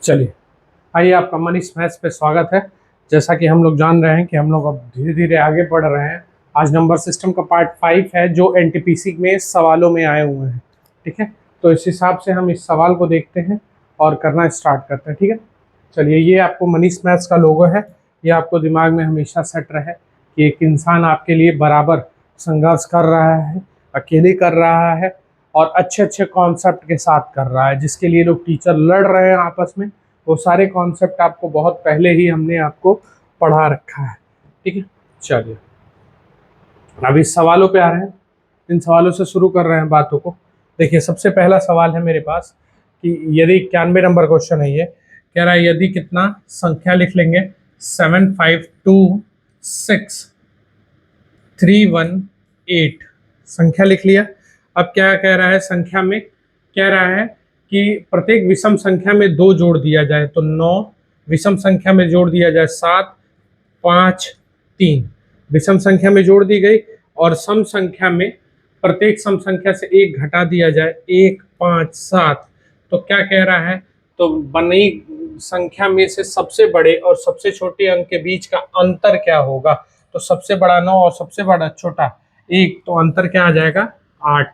चलिए, आइए आपका मनीष मैथ्स पे स्वागत है। जैसा कि हम लोग जान रहे हैं कि हम लोग अब धीरे धीरे आगे बढ़ रहे हैं। आज नंबर सिस्टम का पार्ट 5 है जो एनटीपीसी में सवालों में आए हुए हैं। ठीक है, तो इस हिसाब से हम इस सवाल को देखते हैं और करना स्टार्ट करते हैं। ठीक है, चलिए, ये आपको मनीष मैथ्स का लोगो है। ये आपको दिमाग में हमेशा सेट रहे कि एक इंसान आपके लिए बराबर संघर्ष कर रहा है, अकेले कर रहा है और अच्छे अच्छे कॉन्सेप्ट के साथ कर रहा है, जिसके लिए लोग टीचर लड़ रहे हैं आपस में। वो सारे कॉन्सेप्ट आपको बहुत पहले ही हमने आपको पढ़ा रखा है। ठीक है, चलिए अब इस सवालों पे आ रहे हैं। इन सवालों से शुरू कर रहे हैं बातों को। देखिए, सबसे पहला सवाल है मेरे पास कि यदि 91 नंबर क्वेश्चन है। ये कह रहा है यदि कितना संख्या लिख लेंगे 7526318 संख्या लिख लिया। अब क्या कह रहा है, संख्या में कह रहा है कि प्रत्येक विषम संख्या में 2 जोड़ दिया जाए तो 9, विषम संख्या में जोड़ दिया जाए 7, 5, 3 विषम संख्या में जोड़ दी गई और सम संख्या में प्रत्येक सम संख्या से 1 घटा दिया जाए 1, 5, 7। तो क्या कह रहा है, तो बनी संख्या में से सबसे बड़े और सबसे छोटे अंक के बीच का अंतर क्या होगा। तो सबसे बड़ा 9 और सबसे बड़ा छोटा 1, तो अंतर क्या आ जाएगा 8।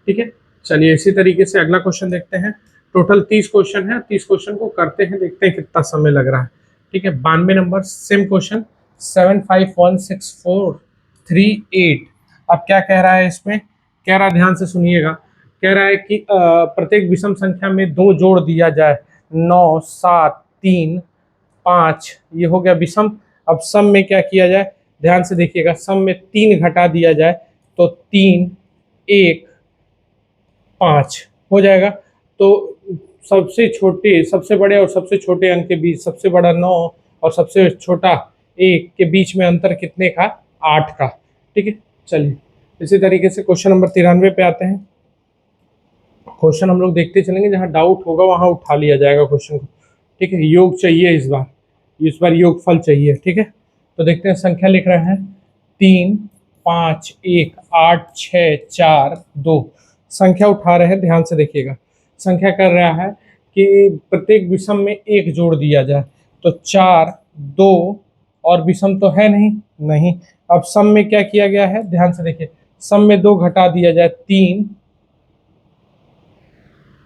ठीक है, चलिए इसी तरीके से अगला क्वेश्चन देखते हैं। टोटल 30 क्वेश्चन है, 30 क्वेश्चन को करते हैं, देखते हैं कितना समय लग रहा है। ठीक है, 92 नंबर सेम क्वेश्चन 7516438। अब क्या कह रहा है, इसमें कह रहा है, ध्यान से सुनिएगा, कह रहा है कि प्रत्येक विषम संख्या में 2 जोड़ दिया जाए 9, 7, 3, 5, ये हो गया विषम। अब सम में क्या किया जाए, ध्यान से देखिएगा, सम में 3 घटा दिया जाए तो 3, 1, 5 हो जाएगा। तो सबसे छोटे, सबसे बड़े और सबसे छोटे अंक के बीच, सबसे बड़ा 9 और सबसे छोटा 1 के बीच में अंतर कितने का, 8 का। ठीक है, चलिए इसी तरीके से क्वेश्चन नंबर 93 पे आते हैं। क्वेश्चन हम लोग देखते चलेंगे, जहाँ डाउट होगा वहाँ उठा लिया जाएगा क्वेश्चन को। ठीक है, योग चाहिए इस बार योगफल चाहिए। ठीक है, तो देखते हैं, संख्या लिख रहे हैं 3, 5, 1, 8, 6, 4, 2 संख्या उठा रहे हैं। ध्यान से देखिएगा, संख्या कर रहा है कि प्रत्येक विषम में 1 जोड़ दिया जाए तो 4, 2 और विषम तो है नहीं। अब सम में क्या किया गया है, ध्यान से देखिए, सम में 2 घटा दिया जाए 3,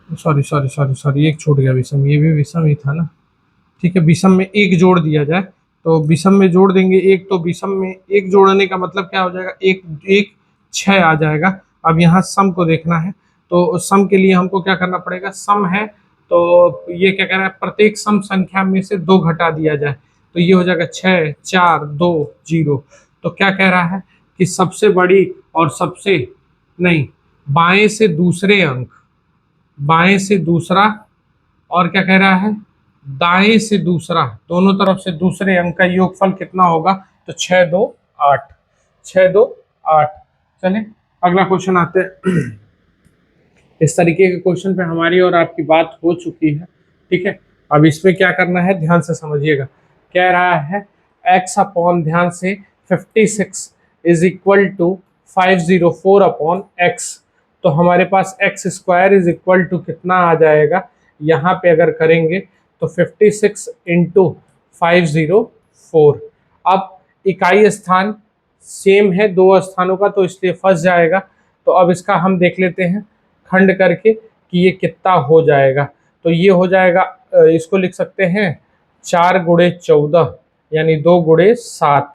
सॉरी एक छूट गया विषम, ये भी विषम ही था ना। ठीक है, विषम में 1 जोड़ दिया जाए तो विषम में जोड़ देंगे 1, तो विषम में 1 जोड़ने का मतलब क्या हो जाएगा, 1, 1, 6 आ जाएगा। अब यहाँ सम को देखना है, तो सम के लिए हमको क्या करना पड़ेगा, सम है तो ये क्या कह रहा है, प्रत्येक सम संख्या में से 2 घटा दिया जाए तो ये हो जाएगा 6, 4, 2, 0। तो क्या कह रहा है कि सबसे बड़ी और सबसे, नहीं, बाएं से दूसरे अंक, बाएं से दूसरा, और क्या कह रहा है, दाएं से दूसरा, दोनों तरफ से दूसरे अंक का योगफल कितना होगा, तो 6, 2, 8, 6, 2, 8। चलिए अगला क्वेश्चन आते हैं। इस तरीके के क्वेश्चन पे हमारी और आपकी बात हो चुकी है। ठीक है, अब इसमें क्या करना है, ध्यान से समझिएगा। कह रहा है x अपॉन, ध्यान से, 56 is equal to 504 upon x। तो हमारे पास x square is equal to कितना आ जाएगा, यहाँ पे अगर करेंगे तो 56 इंटू 504। अब इकाई स्थान सेम है 2 स्थानों का, तो इसलिए फंस जाएगा। तो अब इसका हम देख लेते हैं खंड करके कि ये कितना हो जाएगा। तो ये हो जाएगा, इसको लिख सकते हैं 4 गुणे 14 यानी 2 गुणे 7।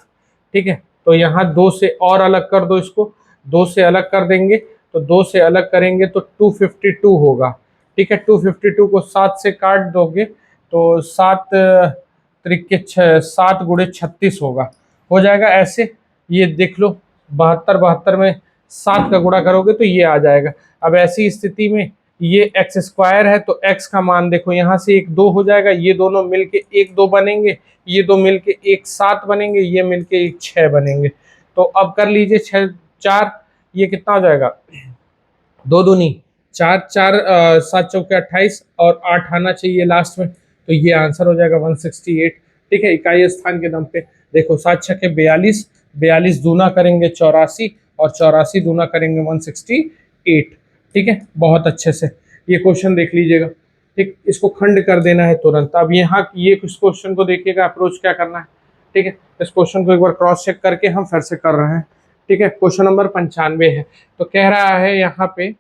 ठीक है, तो यहाँ 2 से और अलग कर दो, इसको 2 से अलग कर देंगे तो 2 से अलग करेंगे तो 252 होगा। ठीक है, 252 को 7 से काट दोगे तो 7 त्रिके 7 गुणे 36 होगा, हो जाएगा ऐसे। ये देख लो, 72 72 में 7 का गुणा करोगे तो ये आ जाएगा। अब ऐसी स्थिति में ये एक्स स्क्वायर है तो एक्स का मान देखो, यहाँ से 1 2 हो जाएगा, ये दोनों मिलके 1 2 बनेंगे, ये दो मिलके 1 7 बनेंगे, ये मिलके 1 6 बनेंगे। तो अब कर लीजिए 6 4, ये कितना हो जाएगा, 2 दूनी 4, 4 7 चौके 28 और 8 आना चाहिए लास्ट में, तो ये आंसर हो जाएगा 168। ठीक है, इकाई स्थान के दम पे देखो, 7 छक्के 42, 42 दूना करेंगे 84 और 84 दूना करेंगे 168। ठीक है, बहुत अच्छे से ये क्वेश्चन देख लीजिएगा। ठीक, इसको खंड कर देना है तुरंत। अब यहाँ ये इस क्वेश्चन को देखिएगा, अप्रोच क्या करना है। ठीक है, इस क्वेश्चन को एक बार क्रॉस चेक करके हम फिर से कर रहे हैं। ठीक है, क्वेश्चन नंबर 95 है। तो कह रहा है यहाँ पे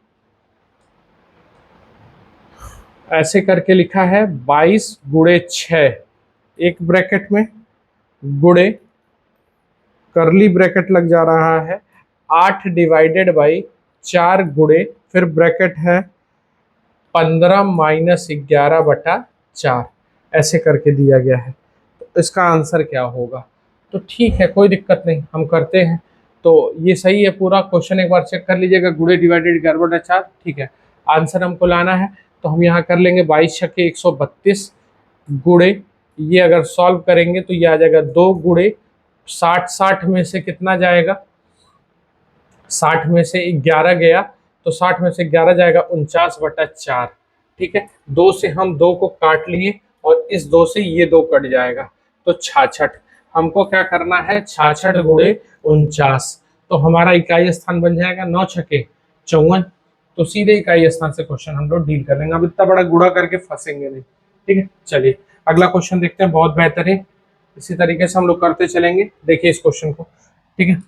ऐसे करके लिखा है 22 गुणे 6, एक ब्रैकेट में, गुणे करली ब्रैकेट लग जा रहा है 8 डिवाइडेड बाई 4 गुणे, फिर ब्रैकेट है 15 माइनस 11/4, ऐसे करके दिया गया है। तो इसका आंसर क्या होगा? तो ठीक है, कोई दिक्कत नहीं, हम करते हैं। तो ये सही है पूरा क्वेश्चन, एक बार चेक कर लीजिएगा, गुणे डिवाइडेड 11/4। ठीक है, आंसर हमको लाना है, तो हम यहाँ कर लेंगे 22 छक्के 132 गुणे, ये अगर सॉल्व करेंगे तो ये आ जाएगा 2 गुणे 60, 60 में से कितना जाएगा, 60 में से 11 गया, तो 60 में से 11 जाएगा 49/4। ठीक है, 2 से हम 2 को काट लिए और इस 2 से ये 2 कट जाएगा, तो 66। हमको क्या करना है, 66 गुणे 49, तो हमारा इकाई स्थान बन जाएगा 9 छके 54। तो सीधे इकाई स्थान से क्वेश्चन हम लोग डील कर लेंगे, अब इतना बड़ा गुणा करके फंसेंगे नहीं। ठीक है, चलिए अगला क्वेश्चन देखते हैं, बहुत बेहतरीन, इसी तरीके से हम लोग करते चलेंगे। देखिए इस क्वेश्चन को। ठीक है,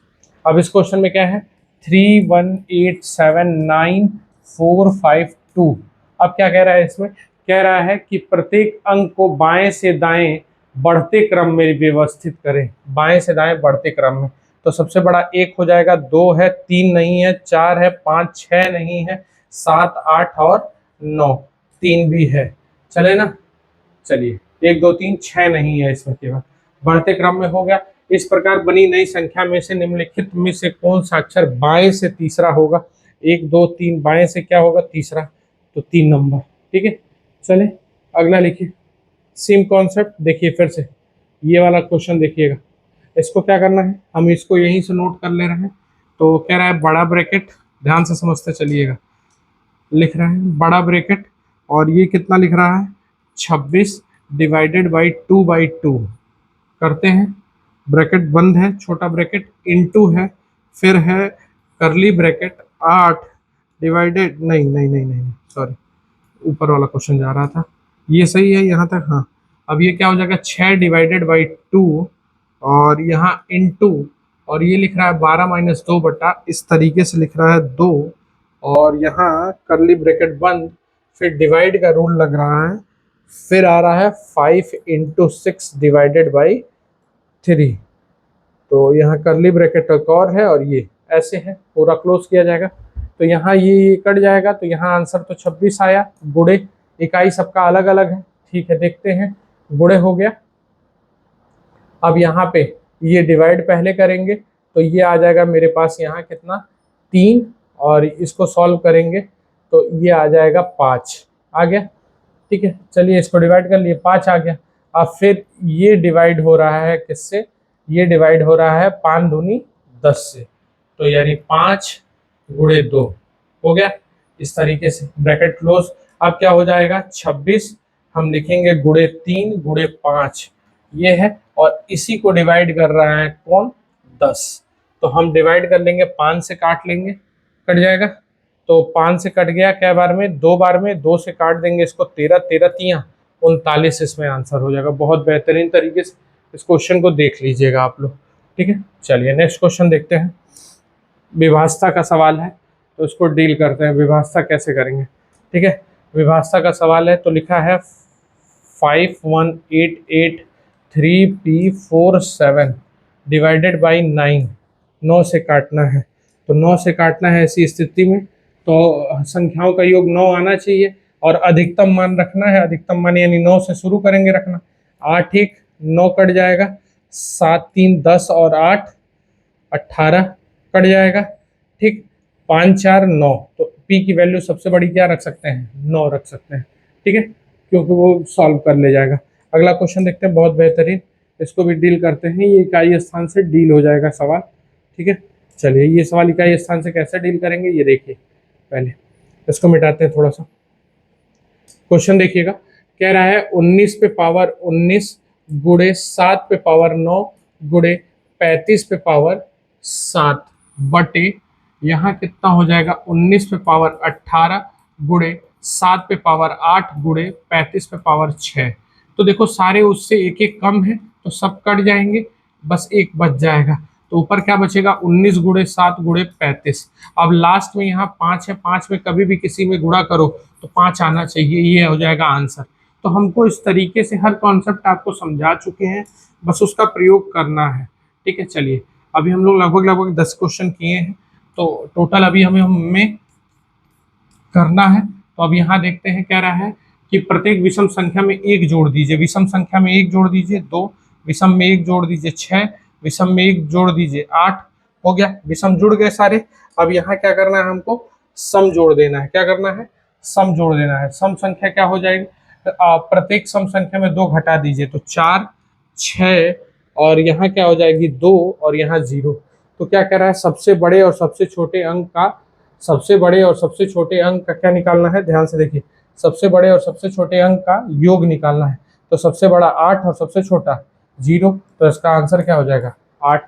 अब इस क्वेश्चन में क्या है, 3187942। अब क्या कह रहा है इसमें, कह रहा है कि प्रत्येक अंक को बाएं से दाएं बढ़ते क्रम में व्यवस्थित करें, बाएं से दाएं बढ़ते क्रम में। तो सबसे बड़ा 1 हो जाएगा, 2 है, 3 नहीं है, 4 है, 5 6 नहीं है, 7 8 और 9, 3 भी है, चले ना। चलिए 1 2 3 6 नहीं है इसमें, केवल बढ़ते क्रम में हो गया। इस प्रकार बनी नई संख्या में से निम्नलिखित में से कौन सा अक्षर बाएं से तीसरा होगा? 1 2 3 बाएं से क्या होगा, तीसरा, तो 3 नंबर। ठीक है, चले अगला लिखिए, सेम कॉन्सेप्ट। देखिए फिर से ये वाला क्वेश्चन देखिएगा, इसको क्या करना है, हम इसको यहीं से नोट कर ले रहे हैं। तो कह रहा है बड़ा ब्रैकेट, ध्यान से समझते चलिएगा, लिख रहा है बड़ा ब्रैकेट, और ये कितना लिख रहा है, 26 डिवाइडेड बाई 2/2 करते हैं, ब्रैकेट बंद है, छोटा ब्रैकेट इनटू है, फिर है करली ब्रैकेट 8 डिवाइडेड, नहीं नहीं नहीं नहीं सॉरी, ऊपर वाला क्वेश्चन जा रहा था, ये सही है यहाँ तक, हाँ। अब ये क्या हो जाएगा, 6 डिवाइडेड बाई 2, और यहाँ इनटू, और ये लिख रहा है 12 माइनस 2 बटा, इस तरीके से लिख रहा है 2, और यहाँ करली ब्रैकेट बंद, फिर डिवाइड का रूल लग रहा है, फिर आ रहा है 5 इंटू 6 डिवाइडेड बाई 3। तो यहाँ करली ब्रैकेट एक और है, और ये ऐसे है, पूरा क्लोज किया जाएगा। तो यहाँ ये कट जाएगा, तो यहाँ आंसर तो 26 आया, गुणे इकाई सबका अलग अलग है। ठीक है, देखते हैं, गुणे हो गया। अब यहाँ पे ये डिवाइड पहले करेंगे, तो ये आ जाएगा मेरे पास यहाँ कितना, 3, और इसको सॉल्व करेंगे तो ये आ जाएगा 5, आ गया। ठीक है, चलिए इसको डिवाइड कर लिए, 5 आ गया। अब फिर ये डिवाइड हो रहा है किससे, ये डिवाइड हो रहा है 5 दूनी 10 से, तो यानी 5 गुणे 2 हो गया, इस तरीके से ब्रैकेट क्लोज। अब क्या हो जाएगा, 26 हम लिखेंगे गुणे 3 गुणे 5, ये है, और इसी को डिवाइड कर रहा है कौन, 10। तो हम डिवाइड कर लेंगे, 5 से काट लेंगे, कट जाएगा। तो 5 से कट गया, क्या बार में, 2 बार में, 2 से काट देंगे इसको, 13 13 तियां 39, इसमें आंसर हो जाएगा। बहुत बेहतरीन तरीके से इस क्वेश्चन को देख लीजिएगा आप लोग। ठीक है, चलिए नेक्स्ट क्वेश्चन देखते हैं, विभाजता का सवाल है, तो इसको डील करते हैं, विभाजता कैसे करेंगे। ठीक है, विभाजता का सवाल है, तो लिखा है 51883P47 डिवाइडेड बाई 9, 9 से काटना है। तो 9 से काटना है, ऐसी स्थिति में तो संख्याओं का योग 9 आना चाहिए, और अधिकतम मान रखना है, अधिकतम मान यानी 9 से शुरू करेंगे रखना, 8 1 9 कट जाएगा, 7 3 10 और 8 18 कट जाएगा। ठीक, 5 4 9, तो P की वैल्यू सबसे बड़ी क्या रख सकते हैं, 9 रख सकते हैं। ठीक है, क्योंकि वो सॉल्व कर ले जाएगा। अगला क्वेश्चन देखते हैं, बहुत बेहतरीन, इसको भी डील करते हैं, ये इकाई स्थान से डील हो जाएगा सवाल। ठीक है, चलिए ये सवाल इकाई स्थान से कैसे डील करेंगे ये देखिए, पहले इसको मिटाते हैं थोड़ा सा। क्वेश्चन देखिएगा, कह रहा है 19 पे पावर 19 गुणे 7 पे पावर 9 गुणे 35 पे पावर 7 बटे, यहाँ कितना हो जाएगा, 19 पे पावर 18 गुणे 7 पे पावर 8 गुणे 35 पे पावर 6। तो देखो सारे उससे एक एक कम है तो सब कट जाएंगे, बस एक बच जाएगा। तो ऊपर क्या बचेगा, 19 गुणे 7 गुणे 35। अब लास्ट में यहाँ 5 है, 5 में कभी भी किसी में गुणा करो तो 5 आना चाहिए, ये हो जाएगा आंसर। तो हमको इस तरीके से हर कॉन्सेप्ट आपको समझा चुके हैं, बस उसका प्रयोग करना है। ठीक है, चलिए अभी हम लोग लगभग लगभग 10 क्वेश्चन किए हैं, तो टोटल अभी हमें करना है। तो अब यहाँ देखते हैं क्या रहा है कि प्रत्येक विषम संख्या में एक जोड़ दीजिए। विषम संख्या में एक जोड़ दीजिए 2, विषम में एक जोड़ दीजिए 6, विषम में एक जोड़ दीजिए 8। हो गया, विषम जुड़ गए सारे। अब यहाँ क्या करना है, हमको सम जोड़ देना है। क्या करना है, सम जोड़ देना है। सम संख्या क्या हो जाएगी, प्रत्येक सम संख्या में 2 घटा दीजिए, तो 4, 6 और यहाँ क्या हो जाएगी 2 और यहाँ 0। तो क्या कह रहा है, सबसे बड़े और सबसे छोटे अंक का, सबसे बड़े और सबसे छोटे अंक का क्या निकालना है, ध्यान से देखिए। सबसे बड़े और सबसे छोटे अंक का योग निकालना है। तो सबसे बड़ा 8 और सबसे छोटा 0, तो इसका आंसर क्या हो जाएगा 8।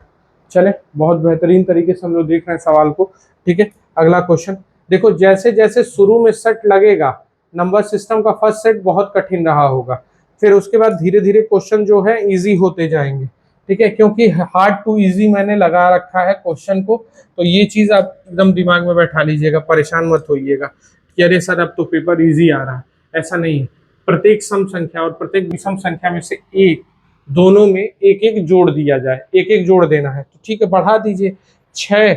चले, बहुत बेहतरीन तरीके से हम लोग देख रहे हैं सवाल को। ठीक है, अगला क्वेश्चन देखो। जैसे जैसे शुरू में सेट लगेगा, नंबर सिस्टम का फर्स्ट सेट बहुत कठिन रहा होगा, फिर उसके बाद धीरे धीरे क्वेश्चन जो है इजी होते जाएंगे। ठीक है, क्योंकि हार्ड टू इजी मैंने लगा रखा है क्वेश्चन को, तो ये चीज आप एकदम दिमाग में बैठा लीजिएगा, परेशान मत होइएगा कि अरे सर अब तो पेपर इजी आ रहा है। ऐसा नहीं है। प्रत्येक सम संख्या और प्रत्येक विषम संख्या में से एक, दोनों में एक एक जोड़ दिया जाए, एक एक जोड़ देना है। तो ठीक है, बढ़ा दीजिए। 6,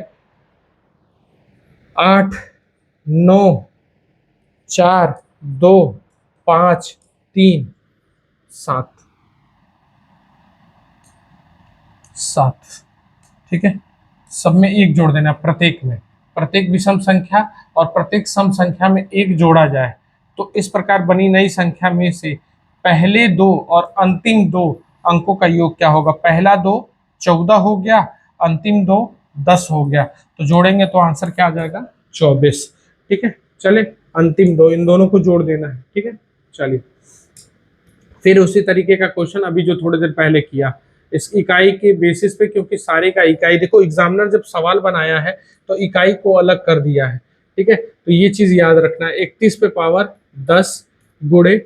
8, 9, 4, 2, 5, 3, 7, 7। ठीक है, सब में एक जोड़ देना, प्रत्येक में, प्रत्येक विषम संख्या और प्रत्येक सम संख्या में एक जोड़ा जाए। तो इस प्रकार बनी नई संख्या में से पहले 2 और अंतिम 2 अंकों का योग क्या होगा। पहला 2 14 हो गया, अंतिम 2 10 हो गया, तो जोड़ेंगे तो आंसर क्या आ जाएगा 24। ठीक है, चले अंतिम 2, इन दोनों को जोड़ देना है। ठीक है, चलिए फिर उसी तरीके का क्वेश्चन अभी जो थोड़ी देर पहले किया, इस इकाई के बेसिस पे, क्योंकि सारे का इकाई, देखो एग्जामिनर जब सवाल बनाया है तो इकाई को अलग कर दिया है। ठीक है, तो ये चीज याद रखना है। 31 पे पावर 10 गुणे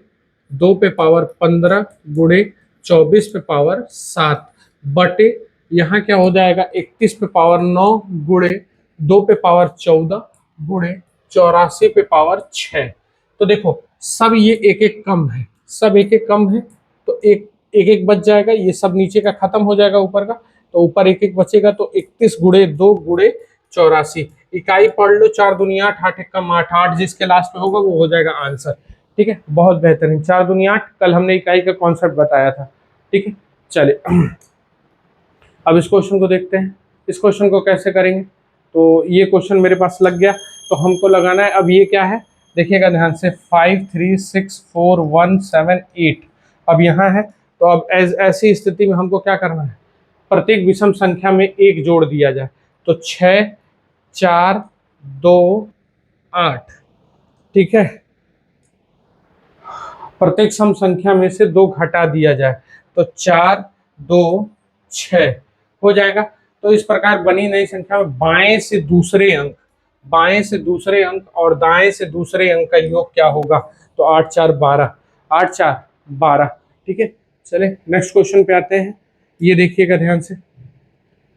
2 पे पावर 15 गुणे 24 पे पावर 7 बटे, यहाँ क्या हो जाएगा 31 पे पावर 9 गुणे 2 पे पावर 14 गुणे 84 पे पावर 6। तो देखो सब ये एक एक कम है, सब एक एक कम है, तो एक एक एक बच जाएगा। ये सब नीचे का खत्म हो जाएगा ऊपर का, तो ऊपर एक एक बचेगा। तो 31 गुणे 2 गुणे 84, इकाई पढ़ लो, 4 दुनिया 8, 8 एकम 8, 8 जिसके लास्ट में होगा वो हो जाएगा आंसर। ठीक है, बहुत बेहतरीन। 4 दुनिया 8, कल हमने इकाई का कॉन्सेप्ट बताया था। ठीक है, चलिए अब इस क्वेश्चन को देखते हैं। इस क्वेश्चन को कैसे करेंगे, तो ये क्वेश्चन मेरे पास लग गया, तो हमको लगाना है। अब ये क्या है, देखिएगा ध्यान से, 5 3 6 4 1 7 8। अब यहाँ है, तो अब ऐसी स्थिति में हमको क्या करना है, प्रत्येक विषम संख्या में एक जोड़ दिया जाए। तो 6, 4, 2, 8। ठीक है, प्रत्येक सम संख्या में से 2 घटा दिया जाए, तो 4, 2, 6 हो जाएगा। तो इस प्रकार बनी नई संख्या में बाएं से दूसरे अंक, बाएं से दूसरे अंक और दाएं से दूसरे अंक का योग क्या होगा, तो 8 4 12, 8 4 12। ठीक है, चले नेक्स्ट क्वेश्चन पे आते हैं। ये देखिएगा ध्यान से,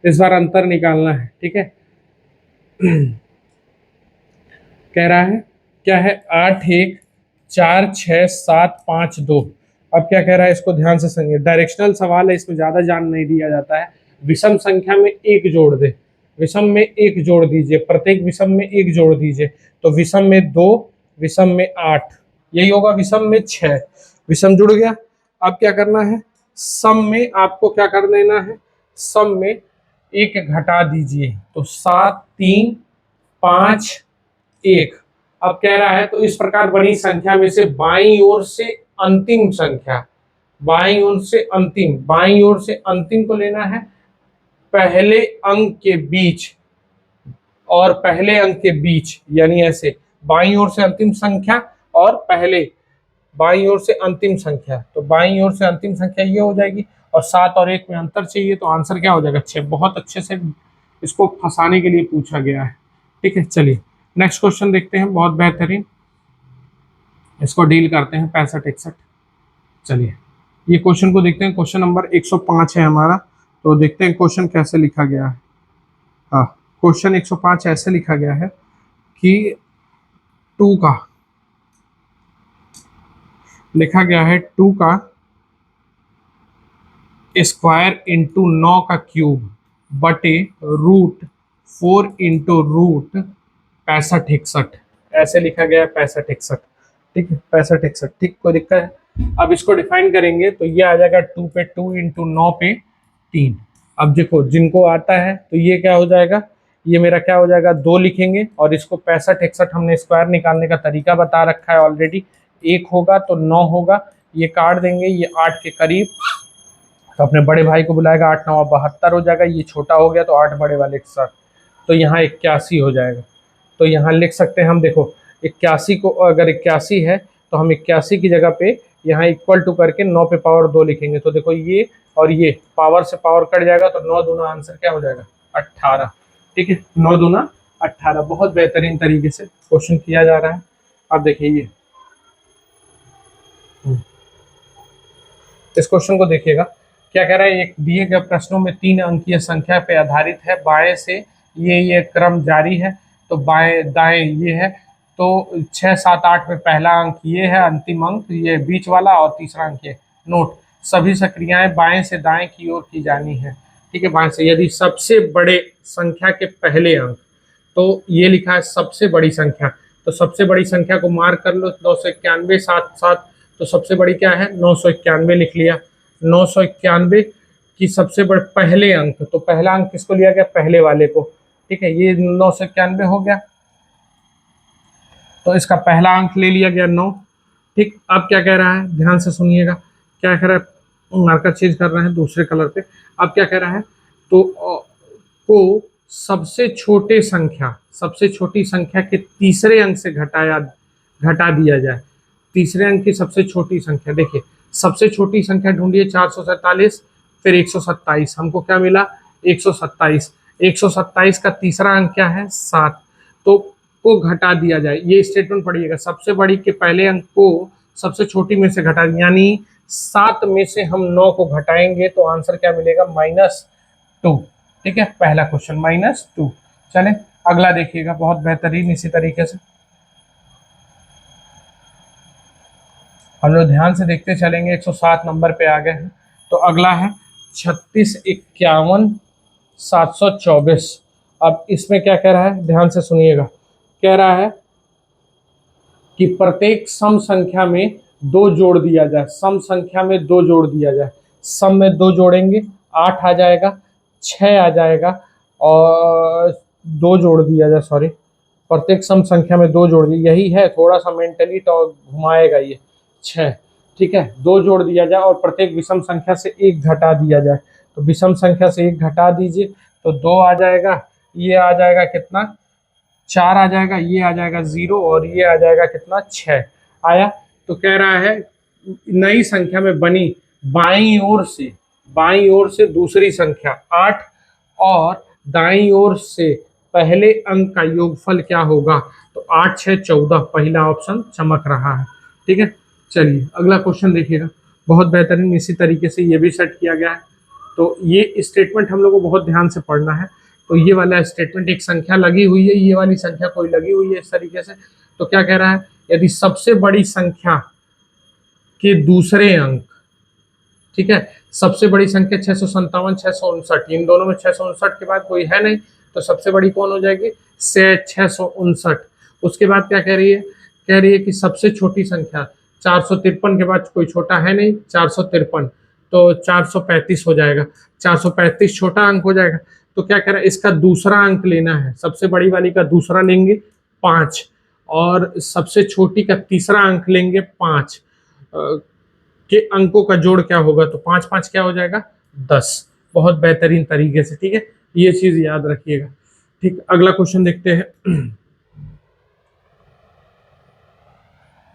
इस बार अंतर निकालना है। ठीक है, कह रहा है क्या है, 8 1 4 6 7 5 2। अब क्या कह रहा है, इसको ध्यान से समझिए, डायरेक्शनल सवाल है, इसमें ज्यादा जान नहीं दिया जाता है। विषम संख्या में एक जोड़ दे, विषम में एक जोड़ दीजिए, प्रत्येक विषम में एक जोड़ दीजिए। तो विषम में 2, विषम में 8, यही होगा। विषम में 6, विषम जुड़ गया। अब क्या करना है, सम में आपको क्या कर देना है, सम में एक घटा दीजिए, तो 7 3 5 1। अब कह रहा है, तो इस प्रकार बनी संख्या में से बाईं ओर से अंतिम संख्या, बाईं ओर से अंतिम, बाईं ओर से अंतिम को लेना है पहले अंक के बीच और पहले अंक के बीच, यानी ऐसे बाईं ओर से अंतिम संख्या और पहले, बाईं ओर से अंतिम संख्या, तो बाईं ओर से अंतिम संख्या ये हो जाएगी। और 7 और 1 में अंतर चाहिए, तो आंसर क्या हो जाएगा 6। बहुत अच्छे से इसको फंसाने के लिए पूछा गया है। ठीक है, चलिए नेक्स्ट क्वेश्चन देखते हैं, बहुत बेहतरीन। इसको डील करते हैं 65 61। चलिए ये क्वेश्चन को देखते हैं। क्वेश्चन नंबर 105 है हमारा। तो देखते हैं क्वेश्चन कैसे लिखा गया है। हाँ, क्वेश्चन 105 ऐसे लिखा गया है कि टू का लिखा गया है, टू का स्क्वायर इंटू 9 का क्यूब बटे रूट 4 इंटू रूट 65 61। ऐसे लिखा गया है 65 61। ठीक है, 65 61, ठीक, कोई दिक्कत है। अब इसको डिफाइन करेंगे तो ये आ जाएगा 2 पे 2 इंटू 9 पे 3। अब देखो जिनको आता है तो ये क्या हो जाएगा, ये मेरा क्या हो जाएगा, 2 लिखेंगे और इसको 65 61 हमने स्क्वायर निकालने का तरीका बता रखा है ऑलरेडी। 1 होगा तो 9 होगा, ये काट देंगे, ये 8 के करीब। तो अपने बड़े भाई को बुलाएगा, 8 9 72 हो जाएगा, ये छोटा हो गया तो 8 बड़े वाले के साथ, तो यहाँ 81 हो जाएगा। तो यहाँ लिख सकते हैं हम, देखो 81 को, अगर 81 है तो हम 81 की जगह पे यहाँ इक्वल टू करके 9 पे पावर 2 लिखेंगे। तो देखो ये और ये पावर से पावर कट जाएगा तो 9 दूना आंसर क्या हो जाएगा, 18। ठीक है, 9 दूना 18। बहुत बेहतरीन तरीके से क्वेश्चन किया जा रहा है। अब देखिए ये इस क्वेश्चन को देखिएगा, क्या कह रहा है, एक दिए गए प्रश्नों में 3 अंकीय संख्या पे आधारित है, बाएं से ये क्रम जारी है, तो बाएं दाएं ये है, तो 6 7 8 में पहला अंक ये है, अंतिम अंक ये बीच वाला, और तीसरा अंक ये। नोट, सभी सक्रियाएं बाएं से दाएं की ओर की जानी है। ठीक है, बाएं से, यदि सबसे बड़े संख्या के पहले अंक, तो ये लिखा है सबसे बड़ी संख्या, तो सबसे बड़ी संख्या को मार्क कर लो, 991 7 7, तो सबसे बड़ी क्या है, 991 लिख लिया। 991 की सबसे बड़े पहले अंक, तो पहला अंक किसको लिया गया, पहले वाले को। ठीक है, ये 991 हो गया, तो इसका पहला अंक ले लिया गया 9। ठीक, अब क्या कह रहा है, ध्यान से सुनिएगा, क्या कह रहा है, मार्कर चेंज कर रहे हैं दूसरे कलर पे। अब क्या कह रहा है, तो को सबसे छोटे संख्या, सबसे छोटी संख्या के तीसरे अंक से घटा दिया जाए। तीसरे अंक की सबसे छोटी संख्या, देखिए सबसे छोटी संख्या ढूंढिए, 447, फिर 127, हमको क्या मिला, 127। 127 का तीसरा अंक क्या है, 7, तो को घटा दिया जाए। ये स्टेटमेंट पढ़िएगा, सबसे बड़ी के पहले अंक को सबसे छोटी में से घटा, यानी 7 में से हम 9 को घटाएंगे तो आंसर क्या मिलेगा, -2। ठीक है, पहला क्वेश्चन -2। चले अगला देखिएगा, बहुत बेहतरीन इसी तरीके से हम लोग ध्यान से देखते चलेंगे। 107 नंबर पे आ गए हैं, तो अगला है 36 51 724। अब इसमें क्या कह रहा है, ध्यान से सुनिएगा, कह रहा है कि प्रत्येक सम संख्या में 2 जोड़ दिया जाए, सम संख्या में 2 जोड़ दिया जाए। सम में 2 जोड़ेंगे, 8 आ जाएगा, 6 आ जाएगा, और 2 जोड़ दिया जाए, सॉरी, प्रत्येक सम संख्या में 2 जोड़ दिया, यही है, थोड़ा सा मेंटली तो घुमाएगा ये, 6। ठीक है, 2 जोड़ दिया जाए और प्रत्येक विषम संख्या से 1 घटा दिया जाए। तो विषम संख्या से 1 घटा दीजिए, तो 2 आ जाएगा, ये आ जाएगा कितना, 4 आ जाएगा, ये आ जाएगा 0, और ये आ जाएगा कितना, 6 आया। तो कह रहा है नई संख्या में बनी बाईं ओर से दूसरी संख्या 8 और दाईं ओर से पहले अंक का योगफल क्या होगा, तो 8 6 14, पहला ऑप्शन चमक रहा है। ठीक है, चलिए अगला क्वेश्चन देखिएगा, बहुत बेहतरीन इसी तरीके से ये भी सेट किया गया है। तो ये स्टेटमेंट हम लोग को बहुत ध्यान से पढ़ना है। तो ये वाला स्टेटमेंट, एक संख्या लगी हुई है, ये वाली संख्या कोई लगी हुई है इस तरीके से, तो क्या कह रहा है, यदि सबसे बड़ी संख्या के दूसरे अंक, ठीक है, सबसे बड़ी संख्या 657 659, इन दोनों में 659 के बाद कोई है नहीं, तो सबसे बड़ी कौन हो जाएगी, से 659। उसके बाद क्या कह रही है, कह रही है कि सबसे छोटी संख्या 453 के बाद कोई छोटा है नहीं, 453, तो 435 हो जाएगा, 435 छोटा अंक हो जाएगा। तो क्या कह रहा है, इसका दूसरा अंक लेना है, सबसे बड़ी वाली का दूसरा लेंगे 5, और सबसे छोटी का तीसरा अंक लेंगे 5, के अंकों का जोड़ क्या होगा, तो 5 5 क्या हो जाएगा, 10। बहुत बेहतरीन तरीके से, ठीक है, ये चीज याद रखिएगा। ठीक, अगला क्वेश्चन देखते हैं।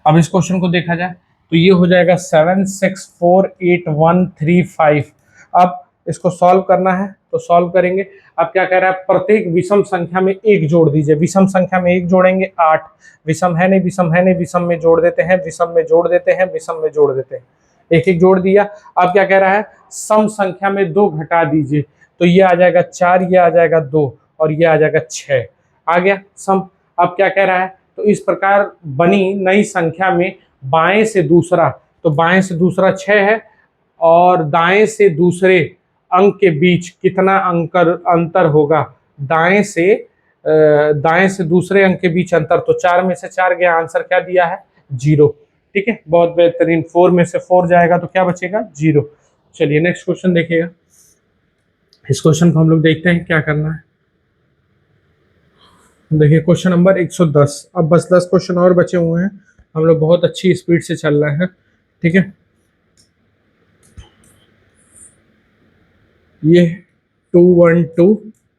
अब इस क्वेश्चन को देखा जाए तो ये हो जाएगा 7 6 4 8 1 3 5। अब इसको सॉल्व करना है तो सॉल्व करेंगे। अब क्या कह रहा है, प्रत्येक विषम संख्या में एक जोड़ दीजिए। विषम संख्या में एक जोड़ेंगे 8, विषम है नहीं, विषम है नहीं, विषम में जोड़ देते हैं, विषम में जोड़ देते हैं, विषम में जोड़ देते हैं, एक एक जोड़ दिया। अब क्या कह रहा है, सम संख्या में 2 घटा दीजिए, तो ये आ जाएगा 4, ये आ जाएगा 2 और ये आ जाएगा 6, आ गया सम। अब क्या कह रहा है, तो इस प्रकार बनी नई संख्या में बाएं से दूसरा, तो बाएं से दूसरा 6 है और दाएं से दूसरे अंक के बीच कितना अंतर होगा, दाएं से दूसरे अंक के बीच अंतर, तो 4 में से 4 गया, आंसर क्या दिया है 0। ठीक है, बहुत बेहतरीन। 4 में से 4 जाएगा तो क्या बचेगा 0। चलिए नेक्स्ट क्वेश्चन देखिएगा। इस क्वेश्चन को हम लोग देखते हैं क्या करना है। देखिए क्वेश्चन नंबर 110। अब बस 10 क्वेश्चन और बचे हुए हैं, हम लोग बहुत अच्छी स्पीड से चल रहे हैं। ठीक है, ये 212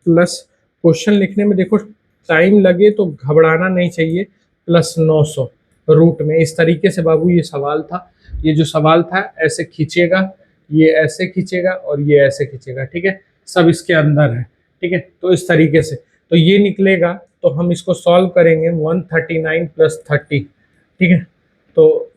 प्लस, क्वेश्चन लिखने में देखो टाइम लगे तो घबराना नहीं चाहिए, प्लस 900 रूट में। इस तरीके से बाबू ये सवाल था, ये जो सवाल था ऐसे खींचेगा, ये ऐसे खींचेगा और ये ऐसे खींचेगा। ठीक है, सब इसके अंदर है। ठीक है, तो इस तरीके से तो ये निकलेगा, तो हम इसको सॉल्व करेंगे 139 प्लस 30। ठीक है, तो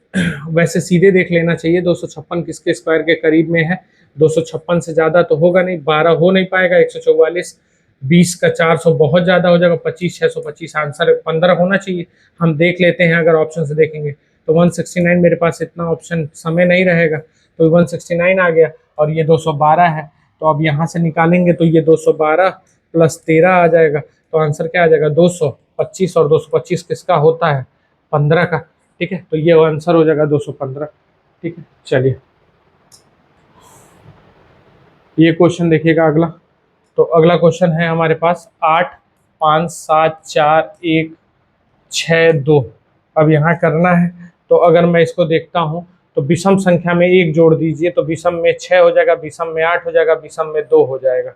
वैसे सीधे देख लेना चाहिए 256 किसके स्क्वायर के करीब में है, 256 से ज्यादा तो होगा नहीं, 12 हो नहीं पाएगा, 144, 20 का 400 बहुत ज्यादा हो जाएगा, 25 625, आंसर 15 होना चाहिए। हम देख लेते हैं, अगर ऑप्शन से देखेंगे तो 169, मेरे पास इतना ऑप्शन समय नहीं रहेगा, तो 169 आ गया और ये 212 है। तो अब यहाँ से निकालेंगे तो ये 212 प्लस 13 आ जाएगा, तो आंसर क्या आ जाएगा 225, और 225 किसका होता है 15 का। ठीक है, तो ये आंसर हो जाएगा 215। ठीक है, चलिए ये क्वेश्चन देखिएगा अगला। तो अगला क्वेश्चन है हमारे पास 8 5 7 4 1 6 2। अब यहाँ करना है, तो अगर मैं इसको देखता हूँ तो विषम संख्या में 1 जोड़ दीजिए, तो विषम में 6 हो जाएगा, विषम में 8 हो जाएगा, विषम में 2 हो जाएगा।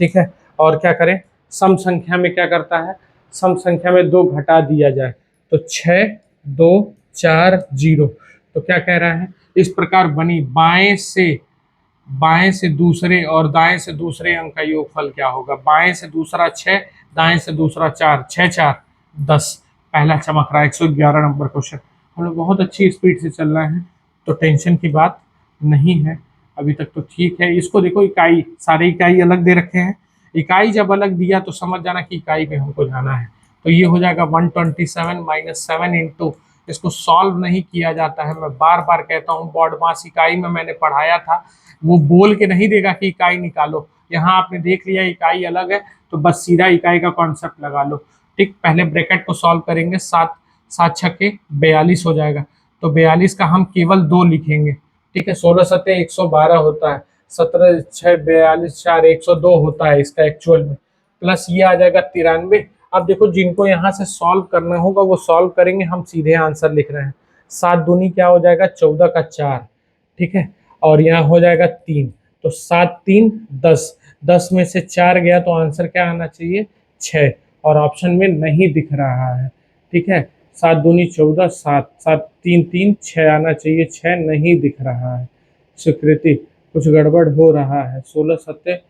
ठीक है, और क्या करें, सम संख्या में क्या करता है, सम संख्या में 2 घटा दिया जाए, तो 6 2 4 0। तो क्या कह रहा है, इस प्रकार बनी बाएं से दूसरे और दाएं से दूसरे अंक का योगफल क्या होगा। बाएं से दूसरा 6, दाएं से दूसरा 4, 6 4 10, पहला चमक रहा है। 111 नंबर क्वेश्चन। हम लोग बहुत अच्छी स्पीड से चल रहे हैं, तो टेंशन की बात नहीं है, अभी तक तो ठीक है। इसको देखो, इकाई, सारे इकाई अलग दे रखे हैं, इकाई जब अलग दिया तो समझ जाना कि इकाई में हमको जाना है। तो ये हो जाएगा 127 माइनस 7 इंटू, इसको सॉल्व नहीं किया जाता है, मैं बार बार कहता हूँ, बॉड मास इकाई में मैंने पढ़ाया था, वो बोल के नहीं देगा कि इकाई निकालो। यहाँ आपने देख लिया इकाई अलग है, तो बस सीधा इकाई का कॉन्सेप्ट लगा लो। ठीक, पहले ब्रैकेट को सॉल्व करेंगे, 7 7 छक्के 42 हो जाएगा, तो 42 का हम केवल 2 लिखेंगे। ठीक है, 16 सत्ते 112 होता है, 17 6 42 4 102 होता है इसका एक्चुअल में, प्लस ये आ जाएगा 93। अब देखो जिनको यहाँ से सॉल्व करना होगा वो सॉल्व करेंगे, हम सीधे आंसर लिख रहे हैं। 7 दूनी क्या हो जाएगा 14 का 4। ठीक है, और यहाँ हो जाएगा 3, तो 7 3 10, 10 में से 4 गया तो आंसर क्या आना चाहिए 6, और ऑप्शन में नहीं दिख रहा है। ठीक है, 7 दूनी 14, 7 7 3 3 6 आना चाहिए, 6 नहीं दिख रहा है। स्वीकृति, कुछ गड़बड़ हो रहा है। 16 सत्ते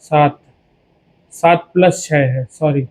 7, 7 प्लस 6 है, सॉरी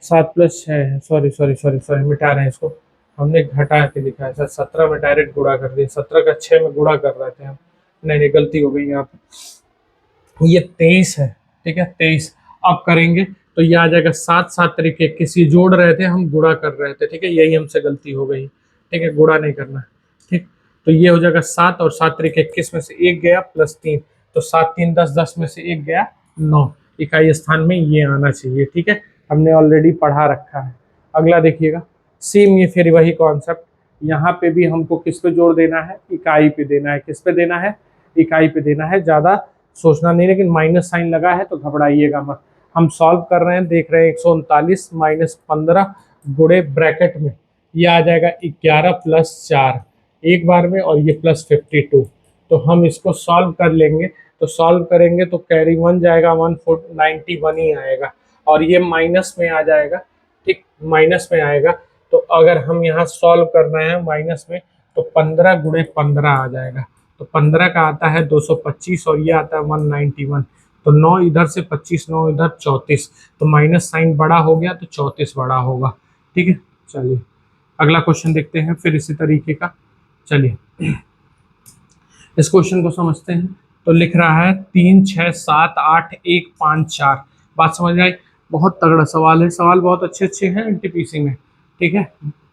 7 प्लस 6 है, सॉरी सॉरी सॉरी सॉरी, मिटा रहे हैं इसको, हमने घटा के लिखा है सर, 17 में डायरेक्ट गुणा कर दिया, 17 का 6 में गुणा कर रहे थे हम, नहीं गलती हो गई यहाँ पे, ये 23 है। ठीक है, 23 अब करेंगे तो ये आ जाएगा 7 7 तरीके 21, ये जोड़ रहे थे हम, गुणा कर रहे थे। ठीक है, यही हमसे गलती हो गई। ठीक है, गुणा नहीं करना है। ठीक, तो ये हो जाएगा 7 और 7 तरीके 21 में से 1 गया प्लस 3, तो 7 3 10, 10 में से 1 गया 9, इकाई स्थान में ये आना चाहिए। ठीक है, हमने ऑलरेडी पढ़ा रखा है। अगला देखिएगा, सेम ये फिर वही कॉन्सेप्ट, यहाँ पे भी हमको किस पे जोड़ देना है, इकाई पे देना है। किस पे देना है, इकाई पे देना है, ज्यादा सोचना नहीं, लेकिन माइनस साइन लगा है तो घबराइएगा मत। हम सॉल्व कर रहे हैं, देख रहे हैं 139 माइनस 15 गुणे ब्रैकेट में ये आ जाएगा 11 प्लस 4 एक बार में, और ये प्लस 52, तो हम इसको सॉल्व कर लेंगे। तो सॉल्व करेंगे तो कैरी 1 जाएगा, 191 ही आएगा, और ये माइनस में आ जाएगा। ठीक, माइनस में आएगा, तो अगर हम यहाँ सॉल्व कर रहे हैं माइनस में, तो 15 गुणे 15 आ जाएगा। तो 15 का आता है 225 और ये आता है 191। तो 9 इधर से 25, 9 इधर 34, तो माइनस साइन बड़ा हो गया तो 34 बड़ा होगा। ठीक है, चलिए अगला क्वेश्चन देखते हैं फिर इसी तरीके का। चलिए इस क्वेश्चन को समझते हैं। तो लिख रहा है 3 6 7 8 1 5 4। बात समझ आई? बहुत तगड़ा सवाल है, सवाल बहुत अच्छे अच्छे हैं एनटीपीसी में। ठीक है,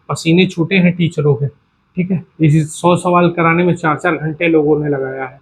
पसीने छूटे हैं टीचरों के। ठीक है, इसी 100 सवाल कराने में 4-4 घंटे लोगों ने लगाया है।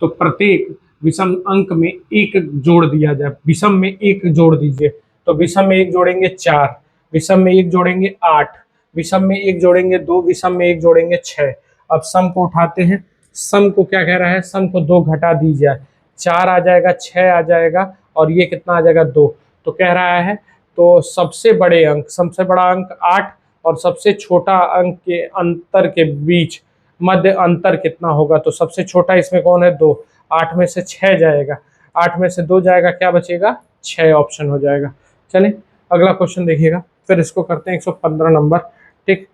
तो प्रत्येक विषम अंक में एक जोड़ दिया जाए, विषम में एक जोड़ दीजिए। तो विषम में एक जोड़ेंगे 4, विषम में एक जोड़ेंगे 8, विषम में एक जोड़ेंगे 2, विषम में एक जोड़ेंगे 6। अब सम को उठाते हैं। सम को क्या कह रहा है? सम को 2 घटा दी जाए, 4 आ जाएगा, 6 आ जाएगा और ये कितना आ जाएगा? 2। तो कह रहा है तो सबसे बड़े अंक, सबसे बड़ा अंक 8 और सबसे छोटा अंक के अंतर के बीच मध्य अंतर कितना होगा? तो सबसे छोटा इसमें कौन है? 2। 8 में से 6 जाएगा, 8 में से 2 जाएगा, क्या बचेगा? 6 ऑप्शन हो जाएगा। चलिए अगला क्वेश्चन देखिएगा, फिर इसको करते हैं 115 नंबर। ठीक,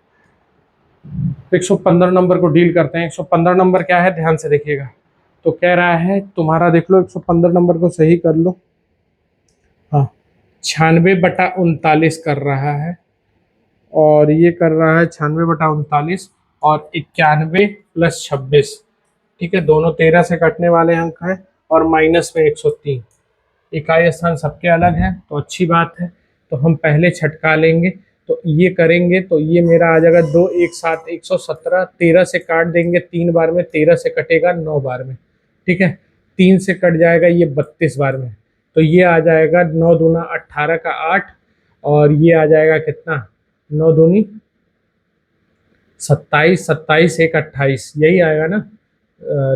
115 नंबर को डील करते हैं। 115 नंबर क्या है, ध्यान से देखिएगा। तो कह रहा है तुम्हारा, देख लो 115 नंबर को सही कर लो। हाँ, 96/39 कर रहा है और ये कर रहा है 96/39 और 91 + 26। ठीक है, दोनों 13 से कटने वाले अंक हैं और माइनस में 103। इकाई स्थान सबके अलग है तो अच्छी बात है। तो हम पहले छटका लेंगे, तो ये करेंगे तो ये मेरा आ जाएगा 2 1 7 117। 13 से काट देंगे 3 बार में, 13 से कटेगा 9 बार में। ठीक है, 3 से कट जाएगा ये 32 बार में। तो ये आ जाएगा 9 दूना 18 का 8 और ये आ जाएगा कितना? 9 दूनी 27, 27 1 28, यही आएगा ना?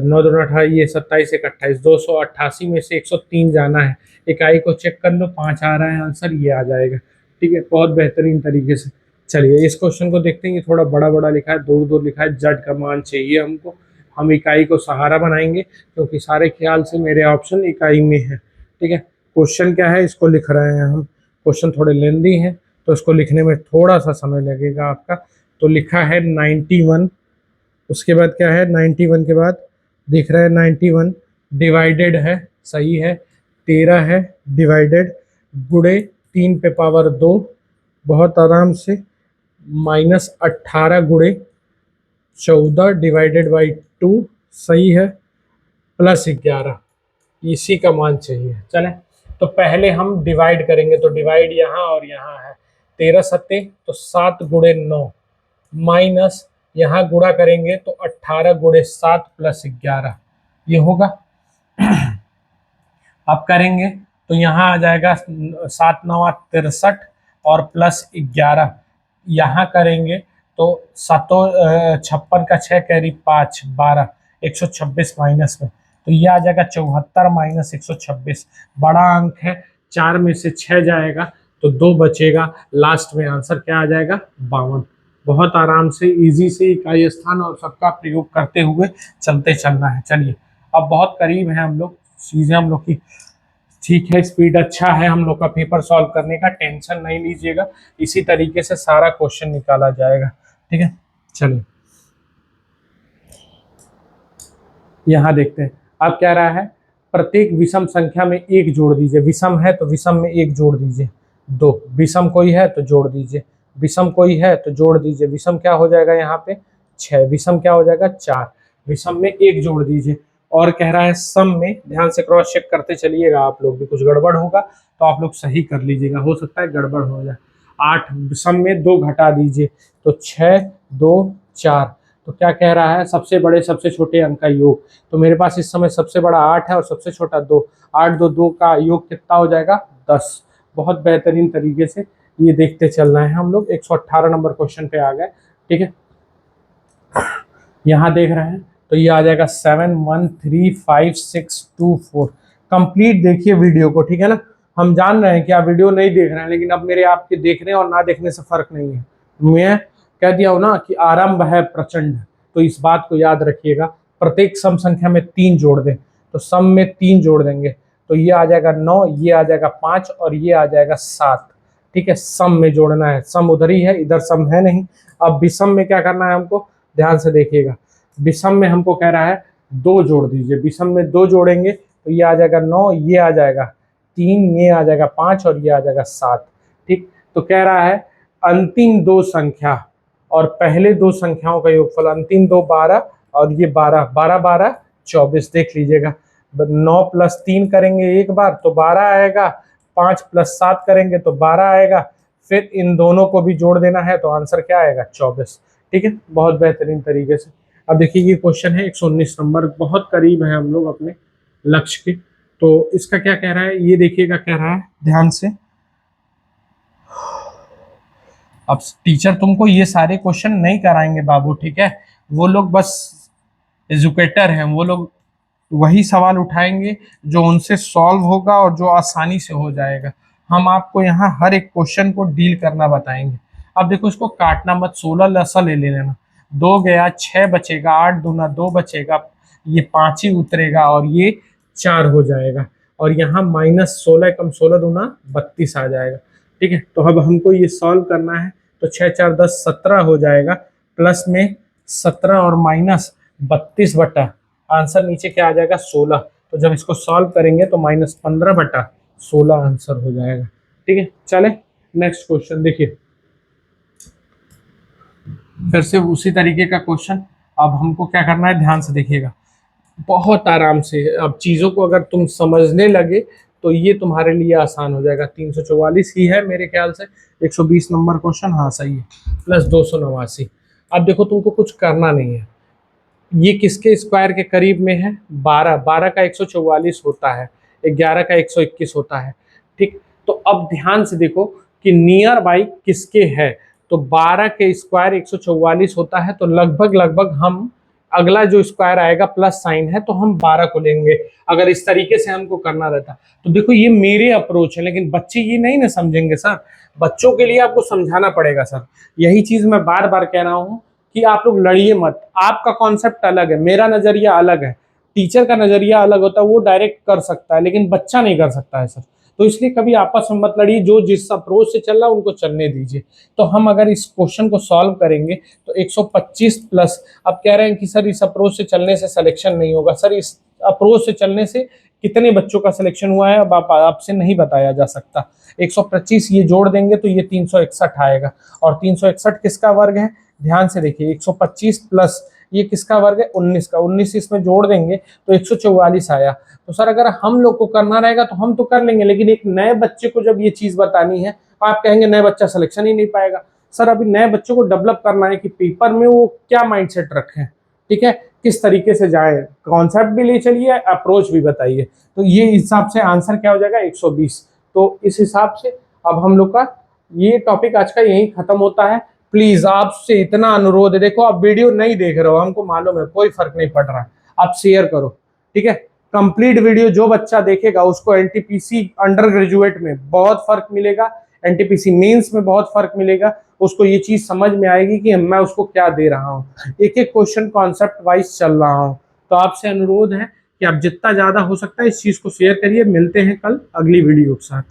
9 दूना 18, ये 27 1 28, 288 में से 103 जाना है। इकाई को चेक कर लो, 5 आ रहा है आंसर, ये आ जाएगा। ठीक है, बहुत बेहतरीन तरीके से। चलिए इस क्वेश्चन को देखते हैं। ये थोड़ा बड़ा बड़ा लिखा है, दूर दूर लिखा है, जड का मान चाहिए हमको। हम इकाई को सहारा बनाएंगे क्योंकि सारे ख्याल से मेरे ऑप्शन इकाई में है। ठीक है, क्वेश्चन क्या है इसको लिख रहे हैं हम। क्वेश्चन थोड़े लेंदी हैं तो इसको लिखने में थोड़ा सा समय लगेगा आपका। तो लिखा है 91, उसके बाद क्या है? 91 के बाद दिख रहा है 91 डिवाइडेड है, सही है, 13 है डिवाइडेड, गुणे 3 पे पावर 2, बहुत आराम से, -18 गुणे 14 डिवाइडेड बाई 2, सही है, +11, इसी का मान चाहिए। चले तो पहले हम डिवाइड करेंगे, तो डिवाइड यहाँ और यहाँ है, 13 सत्ते तो 7 गुणे 9 माइनस यहाँ गुणा करेंगे तो 18 गुणे 7 +11, ये होगा। अब करेंगे तो यहाँ आ जाएगा 7 9 63 और +11, यहाँ करेंगे तो 56 का 6 कैरी 5 12, 126 माइनस में, तो ये आ जाएगा 74 - 126। बड़ा अंक है, 4 में से 6 जाएगा तो 2 बचेगा, लास्ट में आंसर क्या आ जाएगा? 52। बहुत आराम से इजी से इकाई स्थान और सबका प्रयोग करते हुए चलते चलना है। चलिए अब बहुत करीब है हम लोग, चीज़ें हम लोग की ठीक है, स्पीड अच्छा है हम लोग का पेपर सॉल्व करने का, टेंशन नहीं लीजिएगा, इसी तरीके से सारा क्वेश्चन निकाला जाएगा। ठीक है, चलिए यहाँ देखते हैं। अब क्या रहा है? प्रत्येक विषम संख्या में एक जोड़ दीजिए। विषम है तो विषम में एक जोड़ दीजिए। 2 विषम कोई है तो जोड़ दीजिए, विषम कोई है तो जोड़ दीजिए। विषम क्या हो जाएगा यहाँ पे? 6। विषम क्या हो जाएगा? 4। विषम में एक जोड़ दीजिए। और कह रहा है सम में, ध्यान से क्रॉस चेक करते चलिएगा, आप लोग भी कुछ गड़बड़ होगा तो आप लोग सही कर लीजिएगा, हो सकता है गड़बड़ हो जाए। 8 सम में 2 घटा दीजिए तो 6 2 4। तो क्या कह रहा है? सबसे बड़े सबसे छोटे अंक का योग। तो मेरे पास इस समय सबसे बड़ा 8 है और सबसे छोटा 2। 8 2 2 का योग कितना हो जाएगा? 10। बहुत बेहतरीन तरीके से ये देखते चलना है हम लोग। 118 नंबर क्वेश्चन पे आ गए। ठीक है, यहाँ देख रहे हैं तो ये आ जाएगा 7 1 3 5 6 2 4। कंप्लीट देखिए वीडियो को, ठीक है ना। हम जान रहे हैं कि आप वीडियो नहीं देख रहे हैं, लेकिन अब मेरे आपके देखने और ना देखने से फर्क नहीं है। मैं कह दिया हूं ना कि आरंभ है प्रचंड, तो इस बात को याद रखिएगा। प्रत्येक सम संख्या में 3 जोड़ दें, तो सम में 3 जोड़ देंगे तो ये आ जाएगा 9, ये आ जाएगा 5 और ये आ जाएगा 7। ठीक है, सम में जोड़ना है, सम उधर ही है, इधर सम है नहीं। अब विषम में क्या करना है हमको, ध्यान से देखिएगा। विषम में हमको कह रहा है दो जोड़ दीजिए, विषम में दो जोड़ेंगे तो ये आ जाएगा 9, ये आ जाएगा 3, ये आ जाएगा 5 और ये आ जाएगा 7। ठीक, तो कह रहा है अंतिम दो संख्या और पहले दो संख्याओं का योगफल, अंतिम दो 12 और ये 12, 12 12 24। देख लीजिएगा, 9 + 3 करेंगे एक बार तो 12 आएगा, 5 + 7 करेंगे तो 12 आएगा, फिर इन दोनों को भी जोड़ देना है तो आंसर क्या आएगा 24। ठीक है, बहुत बेहतरीन तरीके से। अब देखिए ये क्वेश्चन है 119 नंबर, बहुत करीब है हम लोग अपने लक्ष्य के। तो इसका क्या कह रहा है ये देखिएगा, कह रहा है ध्यान से। अब टीचर तुमको ये सारे क्वेश्चन नहीं कराएंगे बाबू, ठीक है, वो लोग बस एजुकेटर हैं, वो लोग वही सवाल उठाएंगे जो उनसे सॉल्व होगा और जो आसानी से हो जाएगा। हम आपको यहाँ हर एक क्वेश्चन को डील करना बताएंगे। अब देखो इसको काटना मत, 16 लसा ले लेना, 2 गया 6 बचेगा, 8 दूना 2 बचेगा, ये 5 ही उतरेगा और ये 4 हो जाएगा, और यहाँ -16 कम 16 दूना 32 आ जाएगा। ठीक है, तो अब हमको ये सॉल्व करना है, तो 6 4 10 17 हो जाएगा, प्लस में 17 और माइनस 32 बटा आंसर नीचे क्या आ जाएगा 16। तो जब इसको सॉल्व करेंगे तो -15 बटा 16 आंसर हो जाएगा। ठीक है, चले नेक्स्ट क्वेश्चन देखिए, फिर से उसी तरीके का क्वेश्चन। अब हमको क्या करना है, ध्यान से देखिएगा, बहुत आराम से। अब चीज़ों को अगर तुम समझने लगे तो ये तुम्हारे लिए आसान हो जाएगा। 344 ही है मेरे ख्याल से, 120 नंबर क्वेश्चन, हाँ सही है, प्लस 289। अब देखो तुमको कुछ करना नहीं है, ये किसके स्क्वायर के करीब में है, 12, 12 का 144 होता है, 11 का 121 होता है। ठीक, तो अब ध्यान से देखो कि नियर बाई किसके है, तो 12 के स्क्वायर 144 होता है, तो लगभग लगभग हम अगला जो स्क्वायर आएगा प्लस साइन है तो हम 12 को लेंगे, अगर इस तरीके से हमको करना रहता। तो देखो ये मेरे अप्रोच है, लेकिन बच्चे ये नहीं ना समझेंगे सर, बच्चों के लिए आपको समझाना पड़ेगा सर। यही चीज मैं बार बार कह रहा हूँ कि आप लोग लड़िए मत, आपका कॉन्सेप्ट अलग है, मेरा नजरिया अलग है, टीचर का नजरिया अलग होता है, वो डायरेक्ट कर सकता है लेकिन बच्चा नहीं कर सकता है सर। तो इसलिए कभी आपस में मत लड़िए, जो जिस अप्रोच से चल रहा है उनको चलने दीजिए। तो हम अगर इस क्वेश्चन को सॉल्व करेंगे तो 125 प्लस, अब कह रहे हैं कि सर इस अप्रोच से चलने से सिलेक्शन नहीं होगा, सर इस अप्रोच से चलने से कितने बच्चों का सिलेक्शन हुआ है अब आपसे नहीं बताया जा सकता। 125 ये जोड़ देंगे तो ये 361 आएगा, और 361 किसका वर्ग है, ध्यान से देखिए, 125 प्लस ये किसका वर्ग है 19 का, 19 इसमें जोड़ देंगे तो 144 आया। तो सर अगर हम लोग को करना रहेगा तो हम तो कर लेंगे, लेकिन एक नए बच्चे को जब ये चीज बतानी है आप कहेंगे नए बच्चा सिलेक्शन ही नहीं पाएगा। सर अभी नए बच्चों को डेवलप करना है कि पेपर में वो क्या माइंडसेट रखें, ठीक है, किस तरीके से जाए, कॉन्सेप्ट भी ले चलिए, अप्रोच भी बताइए। तो ये हिसाब से आंसर क्या हो जाएगा 120। तो इस हिसाब से अब हम लोग का ये टॉपिक आज का यही खत्म होता है। प्लीज आपसे इतना अनुरोध है, देखो आप वीडियो नहीं देख रहे हो हमको मालूम है, कोई फर्क नहीं पड़ रहा है, आप शेयर करो, ठीक है। कंप्लीट वीडियो जो बच्चा देखेगा उसको एनटीपीसी अंडर ग्रेजुएट में बहुत फर्क मिलेगा, एनटीपीसी मेंस में बहुत फर्क मिलेगा, उसको ये चीज समझ में आएगी कि मैं उसको क्या दे रहा हूँ, एक एक क्वेश्चन कॉन्सेप्ट वाइज चल रहा हूँ। तो आपसे अनुरोध है कि आप जितना ज्यादा हो सकता है इस चीज को शेयर करिए। मिलते हैं कल अगली वीडियो के साथ।